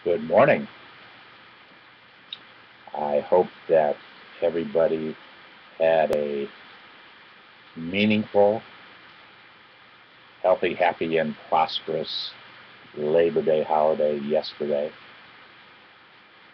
Good morning. I hope that everybody had a meaningful, healthy, happy, and prosperous Labor Day holiday yesterday.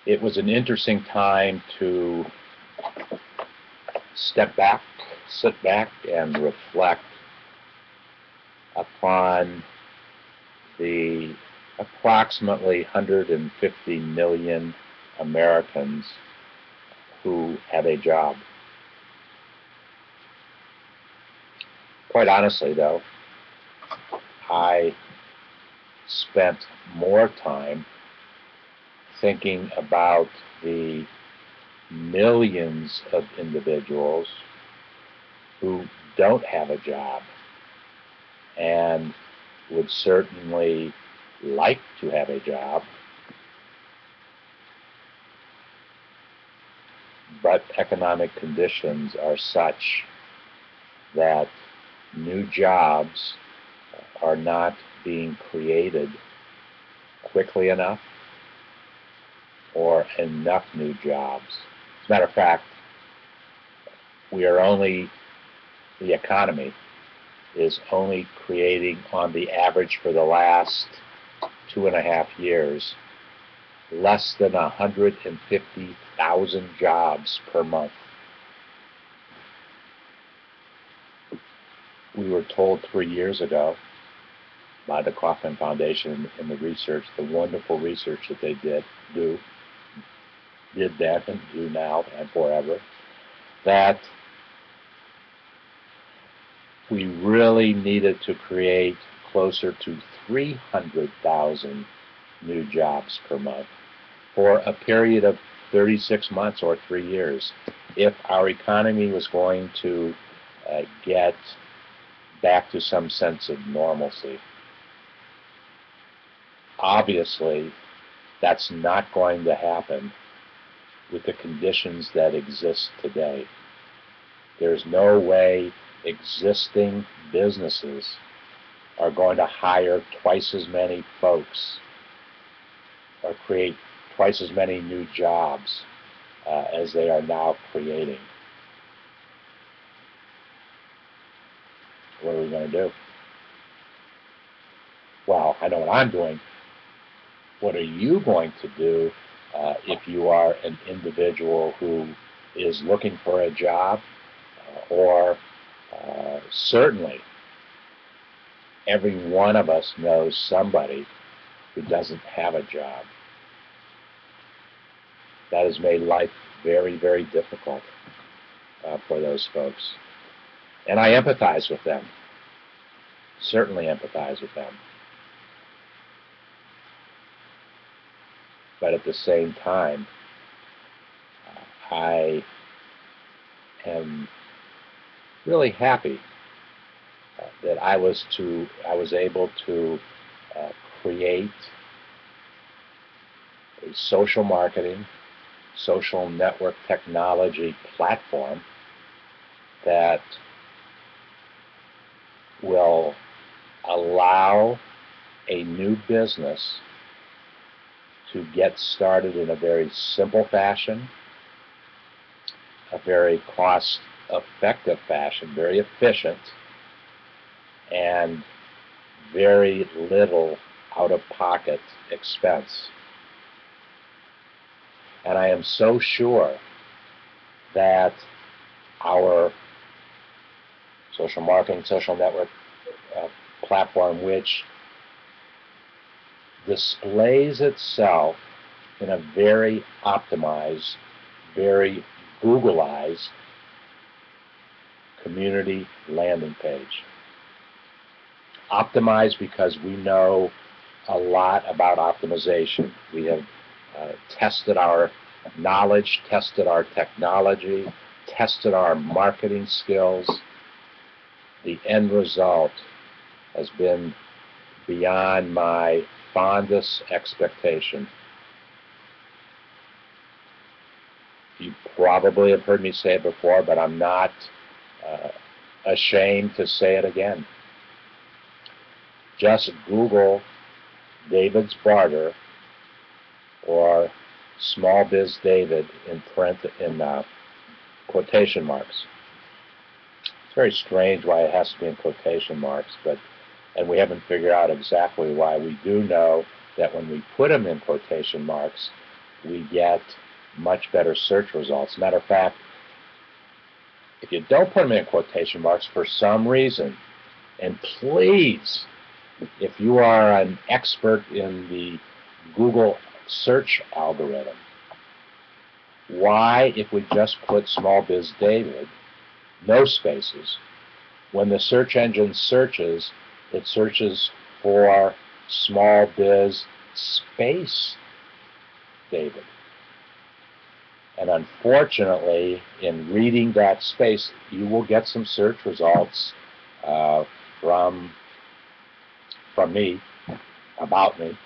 It was an interesting time to step back, sit back, and reflect upon the approximately 150 million Americans who have a job. Quite honestly, though, I spent more time thinking about the millions of individuals who don't have a job and would certainly like to have a job, but economic conditions are such that new jobs are not being created quickly enough or enough new jobs. As a matter of fact, the economy is only creating, on the average for the last 2.5 years, less than 150,000 jobs per month. We were told 3 years ago by the Kauffman Foundation in the research, the wonderful research that they did then and do now and forever, that we really needed to create closer to 300,000 new jobs per month for a period of 36 months or 3 years if our economy was going to get back to some sense of normalcy. Obviously, that's not going to happen with the conditions that exist today. There's no way existing businesses are going to hire twice as many folks or create twice as many new jobs as they are now creating. What are we going to do? Well, I know what I'm doing. What are you going to do if you are an individual who is looking for a job, or certainly every one of us knows somebody who doesn't have a job? That has made life very, very difficult for those folks. And I empathize with them, certainly empathize with them. But at the same time, I am really happy that I was able to create a social marketing, social network technology platform that will allow a new business to get started in a very simple fashion, a very cost-effective fashion, very efficient, and very little out-of-pocket expense. And I am so sure that our social marketing, social network platform, which displays itself in a very optimized, very Googleized community landing page. Optimized because we know a lot about optimization. We have tested our knowledge, tested our technology, tested our marketing skills. The end result has been beyond my fondest expectation. You probably have heard me say it before, but I'm not ashamed to say it again. Just Google David's Barter or SmallBizDavid in quotation marks. It's very strange why it has to be in quotation marks, and we haven't figured out exactly why. We do know that when we put them in quotation marks, we get much better search results. Matter of fact, if you don't put them in quotation marks for some reason, and please, if you are an expert in the Google search algorithm, why, if we just put SmallBizDavid, no spaces, when the search engine searches, it searches for SmallBiz space David. And unfortunately, in reading that space, you will get some search results from me, about me,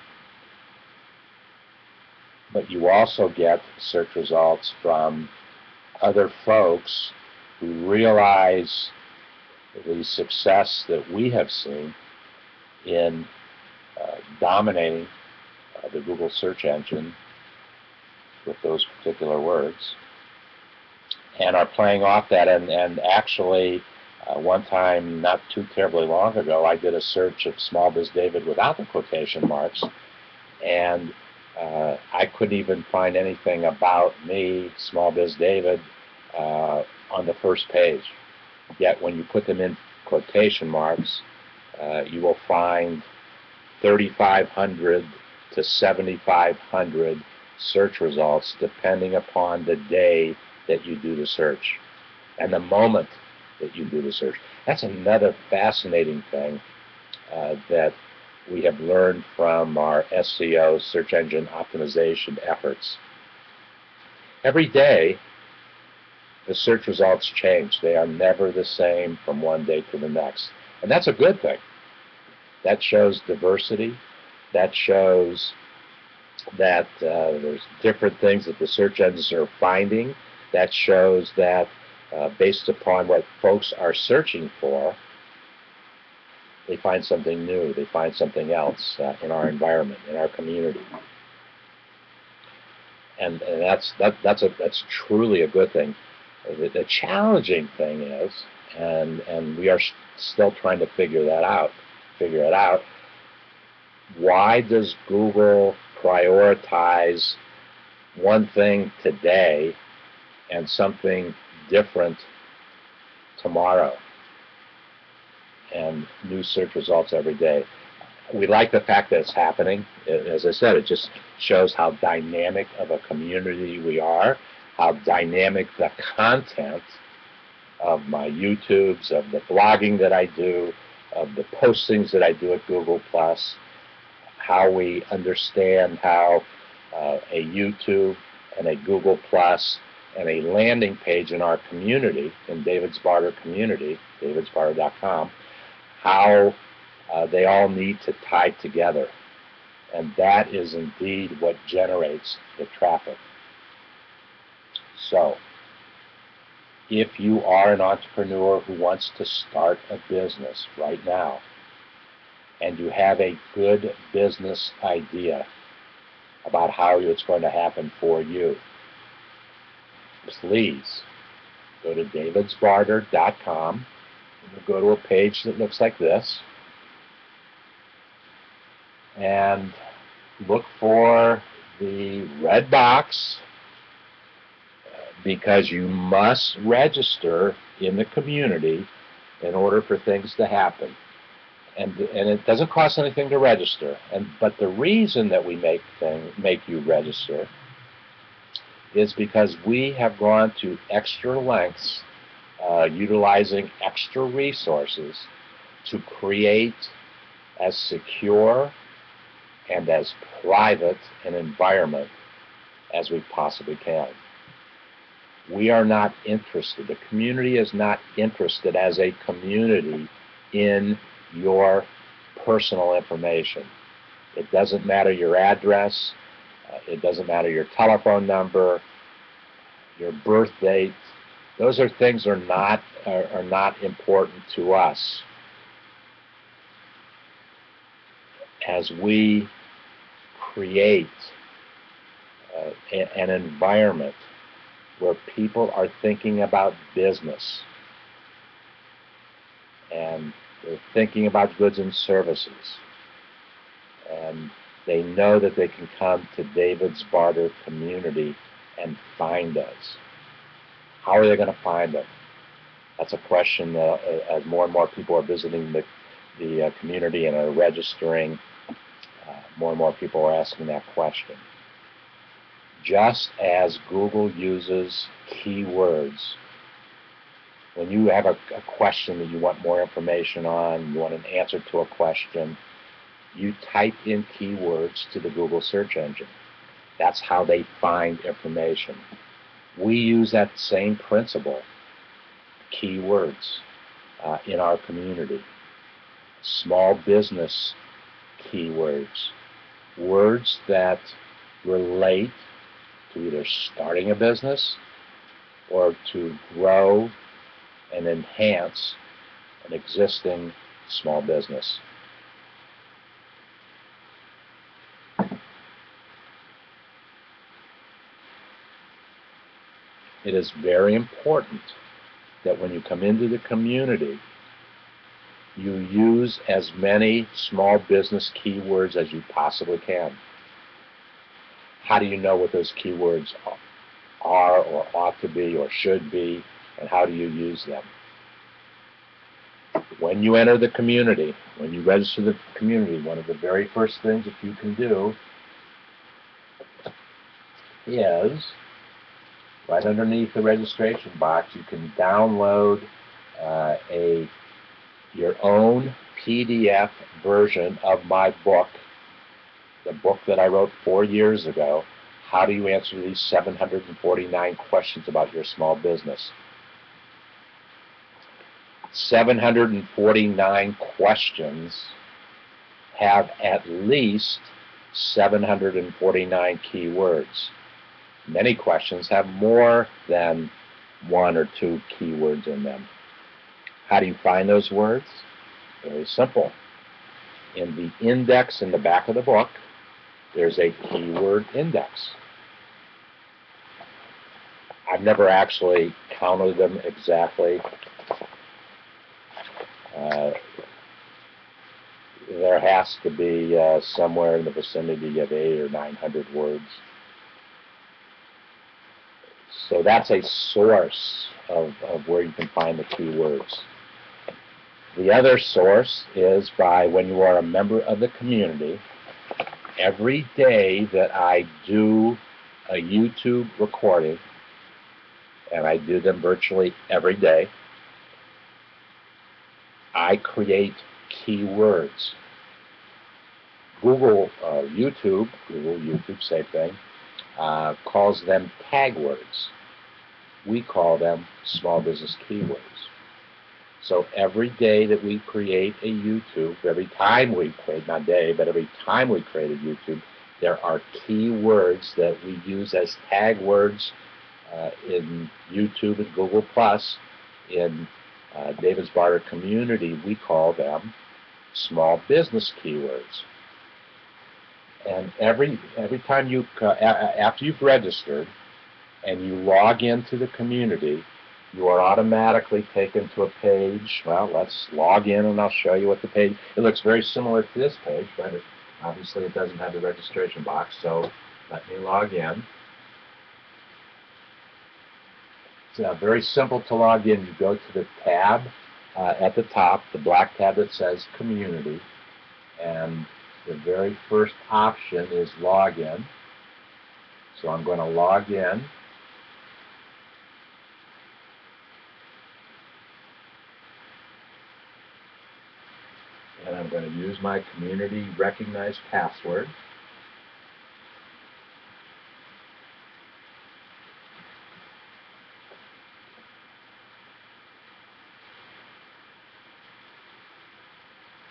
but you also get search results from other folks who realize the success that we have seen in dominating the Google search engine with those particular words, and are playing off that. And actually, one time, not too terribly long ago, I did a search of SmallBizDavid without the quotation marks, and I couldn't even find anything about me, SmallBizDavid, on the first page. Yet when you put them in quotation marks, you will find 3,500 to 7,500 search results depending upon the day that you do the search and the moment that you do the search. That's another fascinating thing that we have learned from our SEO, search engine optimization efforts. Every day, the search results change. They are never the same from one day to the next. And that's a good thing. That shows diversity. That shows that there's different things that the search engines are finding. That shows that based upon what folks are searching for, they find something new. They find something else in our environment, in our community. And that's truly a good thing. The challenging thing is, and we are still trying to figure it out, why does Google prioritize one thing today and something different tomorrow, and new search results every day? We like the fact that it's happening. As I said, it just shows how dynamic of a community we are, how dynamic the content of my YouTubes, of the blogging that I do, of the postings that I do at Google+, how we understand how a YouTube and a Google+ and a landing page in our community, in David's Barter community, davidsbarter.com, how they all need to tie together. And that is indeed what generates the traffic. So, if you are an entrepreneur who wants to start a business right now, and you have a good business idea about how it's going to happen for you, please go to davidsbarter.com. You'll go to a page that looks like this, and look for the red box, because you must register in the community in order for things to happen. And it doesn't cost anything to register. But the reason that we make you register is because we have gone to extra lengths, utilizing extra resources to create as secure and as private an environment as we possibly can. We are not interested, the community is not interested as a community in your personal information. It doesn't matter your address, it doesn't matter your telephone number, your birth date. Those are things are not important to us. As we create an environment where people are thinking about business and they're thinking about goods and services, and they know that they can come to David's Barter community and find us. How are they going to find us? That's a question as more and more people are visiting the community and are registering. More and more people are asking that question. Just as Google uses keywords, when you have a question that you want more information on, you want an answer to a question, you type in keywords to the Google search engine. That's how they find information. We use that same principle, keywords, in our community. Small business keywords, words that relate to either starting a business or to grow and enhance an existing small business. It is very important that when you come into the community, you use as many small business keywords as you possibly can. How do you know what those keywords are or ought to be or should be, and how do you use them? When you enter the community, when you register the community, one of the very first things that you can do is, right underneath the registration box, you can download your own PDF version of my book, the book that I wrote 4 years ago, How Do You Answer These 749 Questions About Your Small Business. 749 questions have at least 749 keywords. Many questions have more than 1 or 2 keywords in them. How do you find those words? Very simple. In the index in the back of the book, there's a keyword index. I've never actually counted them exactly. There has to be somewhere in the vicinity of 800 or 900 words. So that's a source of where you can find the keywords. The other source is by when you are a member of the community. Every day that I do a YouTube recording, and I do them virtually every day, I create keywords. Google YouTube, same thing, calls them tag words. We call them small business keywords. So every day that we create a YouTube, every time we create, not day, but every time we create a YouTube, there are keywords that we use as tag words in YouTube and Google+. In David's Barter community, we call them small business keywords. And every time you, after you've registered and you log into the community, you are automatically taken to a page. Well, let's log in and I'll show you what the page, it looks very similar to this page, but obviously it doesn't have the registration box, so let me log in. It's very simple to log in. You go to the tab at the top, the black tab that says Community, and the very first option is Login. So I'm going to log in. And I'm going to use my community recognized password.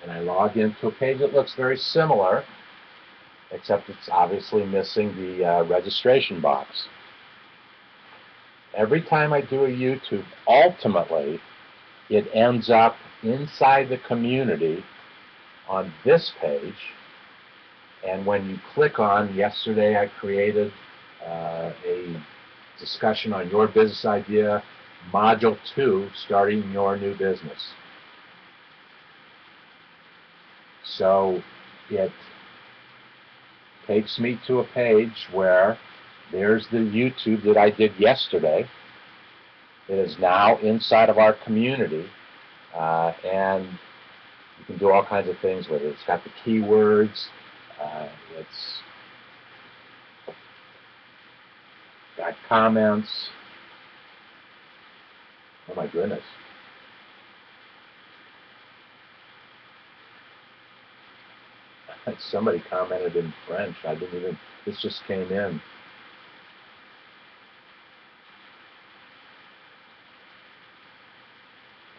And I log into a page that looks very similar, except it's obviously missing the registration box. Every time I do a YouTube, ultimately, it ends up inside the community on this page. And when you click on, yesterday I created a discussion on your business idea, Module 2, starting your new business. So it takes me to a page where there's the YouTube that I did yesterday. It is now inside of our community, and you can do all kinds of things with it. It's got the keywords, it's got comments. Oh my goodness. Somebody commented in French. I didn't even, this just came in.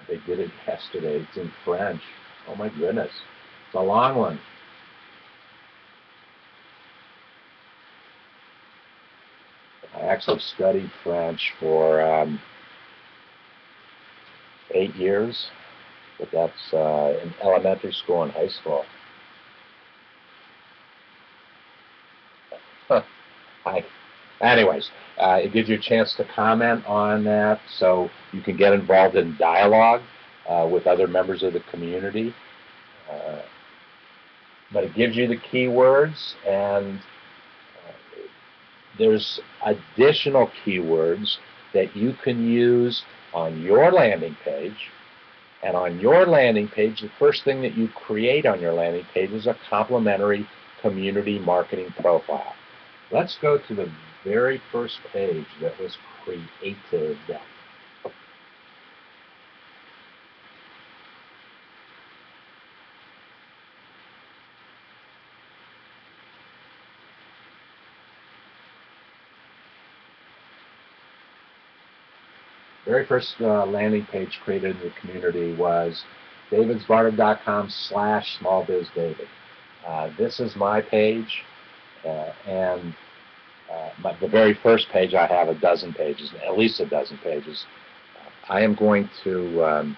They did it yesterday. It's in French. Oh my goodness. It's a long one. I actually studied French for 8 years, but that's in elementary school and high school. Anyways, it gives you a chance to comment on that, so you can get involved in dialogue with other members of the community. But it gives you the keywords, and there's additional keywords that you can use on your landing page. And on your landing page, the first thing that you create on your landing page is a complimentary community marketing profile. Let's go to the very first page that was created. Very first landing page created in the community was davidsbarter.com/SmallBizDavid. This is my page, and the very first page, I have a dozen pages, at least a dozen pages. I am going to